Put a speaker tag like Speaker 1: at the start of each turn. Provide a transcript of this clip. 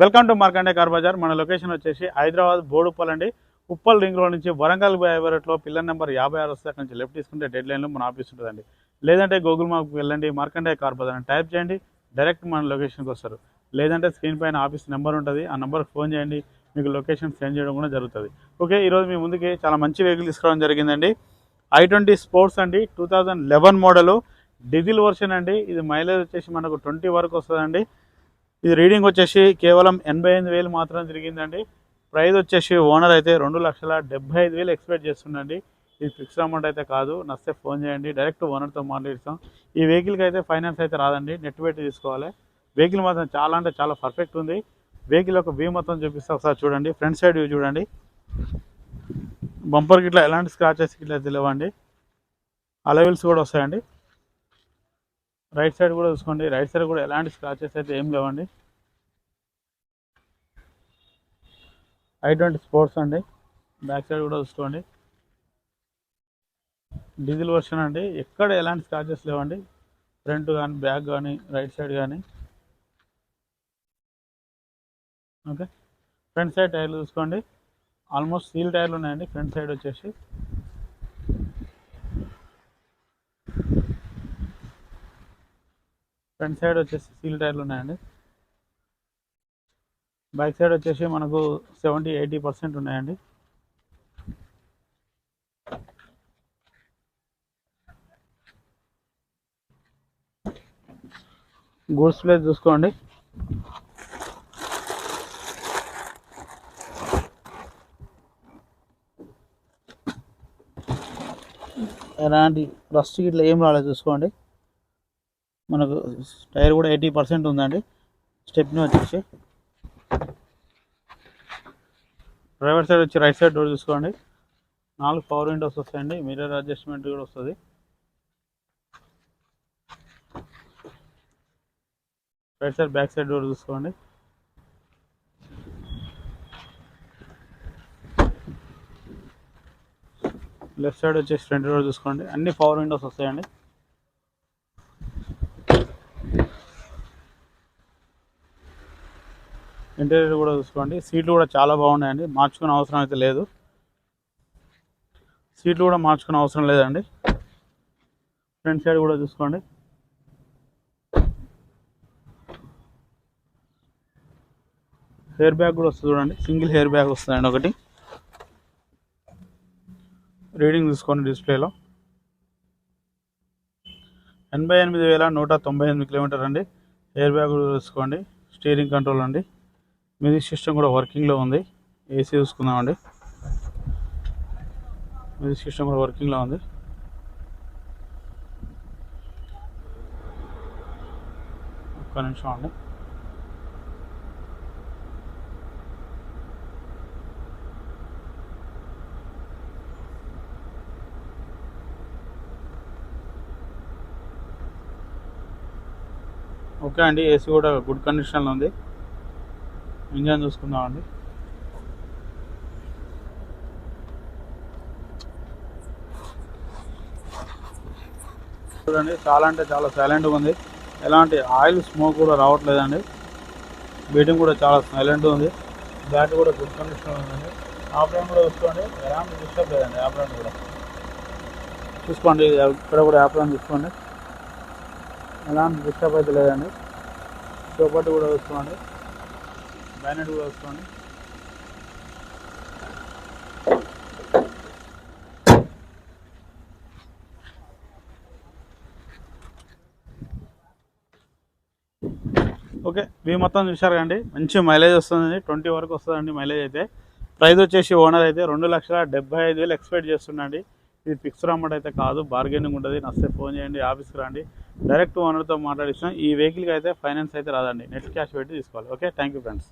Speaker 1: Welcome to Markande car bazaar. మన location వచ్చేసి హైదరాబాద్ బోడుప్పల్ అండి. ఉప్పల్ రింగ్ రోడ్ నుంచి వరంగల్ బైవరట్లో పిల్లర్ నెంబర్ 56 వస్తే అక్కడ నుంచి లెఫ్ట్ తీసుకుంటే డెడ్ లైన్లో మన ఆఫీస్ ఉంటుందండి. లేదంటే గూగుల్ మ్యాప్కి వెళ్ళండి, మార్కండే కార్ బజార్ అని టైప్ చేయండి, డైరెక్ట్ మన లొకేషన్కి వస్తారు. లేదంటే స్క్రీన్ పైన ఆఫీస్ నెంబర్ ఉంటుంది, ఆ నెంబర్కి ఫోన్ చేయండి, మీకు లొకేషన్ సెండ్ చేయడం కూడా జరుగుతుంది. ఓకే, ఈరోజు మీ ముందుకి చాలా మంచి వెహికల్ తీసుకురావడం జరిగిందండి. i20 స్పోర్ట్స్ అండి, 2011 మోడలు, డీజిల్ వర్షన్ అండి. ఇది మైలేజ్ వచ్చేసి మనకు 20 వరకు వస్తుందండి. ఇది రీడింగ్ వచ్చేసి కేవలం 85,000 మాత్రం తిరిగిందండి. ప్రైస్ వచ్చేసి ఓనర్ అయితే 2,75,000 ఎక్స్పెక్ట్ చేస్తుందండి. ఇది ఫిక్స్డ్ అమౌంట్ అయితే కాదు. నచ్చితే ఫోన్ చేయండి, డైరెక్ట్ ఓనర్తో మాట్లాడిస్తాం. ఈ వెహికల్కి అయితే ఫైనాన్స్ అయితే రాదండి, నెట్ పెట్టి తీసుకోవాలి. వెహికల్ మాత్రం చాలా అంటే చాలా పర్ఫెక్ట్ ఉంది. వెహికల్ ఒక వ్యూ మొత్తం చూపిస్తే ఒకసారి చూడండి. ఫ్రంట్ సైడ్ వ్యూ చూడండి. బంపర్కి ఇట్లా ఎలాంటి స్క్రాచెస్ ఇట్లా తెలియవండి. అలవెల్స్ కూడా వస్తాయండి. రైట్ సైడ్ కూడా చూసుకోండి. రైట్ సైడ్ కూడా ఎలాంటి స్క్రాచెస్ అయితే ఏం లేవండి. i20 స్పోర్ట్స్ అండి. బ్యాక్ సైడ్ కూడా చూసుకోండి. డీజిల్ వర్షన్ అండి. ఎక్కడ ఎలాంటి స్క్రాచెస్ లేవండి. ఫ్రంట్ కానీ బ్యాక్ కానీ రైట్ సైడ్ కానీ. ఓకే, ఫ్రంట్ సైడ్ టైర్లు చూసుకోండి. ఆల్మోస్ట్ సీల్ టైర్లు ఉన్నాయండి ఫ్రంట్ సైడ్ వచ్చేసి. ఫ్రంట్ సైడ్ వచ్చేసి సీల్ టైర్లు ఉన్నాయండి. బ్యాక్ సైడ్ వచ్చేసి మనకు 70-80% ఉన్నాయండి. గూడ్స్ ప్లేస్ చూసుకోండి. ఎలాంటి రస్ట్ ఇట్లా ఏం రాలేదు చూసుకోండి. మనకు టైర్ కూడా 80% ఉందండి. స్టెప్ని వచ్చేసి డ్రైవర్ సైడ్ వచ్చి రైట్ సైడ్ డోర్ చూసుకోండి. 4 పవర్ విండోస్ వస్తాయండి. మిర్రర్ అడ్జస్ట్మెంట్ కూడా వస్తుంది. Right side back side door చూసుకోండి. లెఫ్ట్ సైడ్ వచ్చేసి ఫ్రంట్ డోర్ చూసుకోండి. అన్ని పవర్ విండోస్ వస్తాయండి. ఇంటీరియర్ కూడా చూసుకోండి. సీట్లు కూడా చాలా బాగున్నాయండి. మార్చుకునే అవసరం అయితే లేదు. సీట్లు కూడా మార్చుకునే అవసరం లేదండి. ఫ్రంట్ సైడ్ కూడా చూసుకోండి. హెయిర్ బ్యాగ్ కూడా వస్తుంది చూడండి. సింగిల్ హెయిర్ బ్యాగ్ వస్తుందండి ఒకటి. రీడింగ్ చూసుకోండి డిస్ప్లేలో. 88,198 కిలోమీటర్ అండి. హెయిర్ బ్యాగ్ కూడా చూసుకోండి. స్టీరింగ్ కంట్రోల్ అండి. మ్యూజిక్ సిస్టమ్ కూడా వర్కింగ్లో ఉంది. ఏసీ చూసుకుందామండి. మ్యూజిక్ సిస్టమ్ కూడా వర్కింగ్లో ఉంది. ఒక్క నిమిషం అండి. ఓకే అండి, ఏసీ కూడా గుడ్ కండిషన్లో ఉంది. ఇంజన్ చూసుకుందామండి. చూడండి, చాలా అంటే చాలా సైలెంట్గా ఉంది. ఎలాంటి ఆయిల్ స్మోక్ కూడా రావట్లేదండి. బీటింగ్ కూడా చాలా సైలెంట్గా ఉంది. బ్యాటరీ కూడా గుడ్ కండిషన్లో ఉందండి. ఆపరేషన్ కూడా చూసుకోండి, ఎలాంటి డిస్టర్బ్ లేదండి. ఆపరేషన్ కూడా చూసుకోండి. ఇక్కడ కూడా ఆపరేషన్ చూసుకోండి, ఎలాంటి డిస్టర్బ్ అయితే లేదండి. సోపటి కూడా చూసుకోండి. బ్యానెట్ కూడా చూసుకోండి. ఓకే, మీ మొత్తం చూశారు కండి. మంచి మైలేజ్ వస్తుందండి. 20 వరకు వస్తుందండి మైలేజ్ అయితే. ప్రైస్ వచ్చేసి ఓనర్ అయితే 2,75,000 ఎక్స్పెక్ట్ చేస్తుండండి. ఇది ఫిక్స్డ్ అమౌంట్ అయితే కాదు, బార్గెనింగ్ ఉంటుంది. నచ్చితే ఫోన్ చేయండి, ఆఫీస్కి రండి, డైరెక్ట్ ఓనర్తో మాట్లాడిస్తాం. ఈ వెహికల్కి అయితే ఫైనాన్స్ అయితే రాదండి, నెట్ క్యాష్ పెట్టి తీసుకోవాలి. Okay, thank you friends.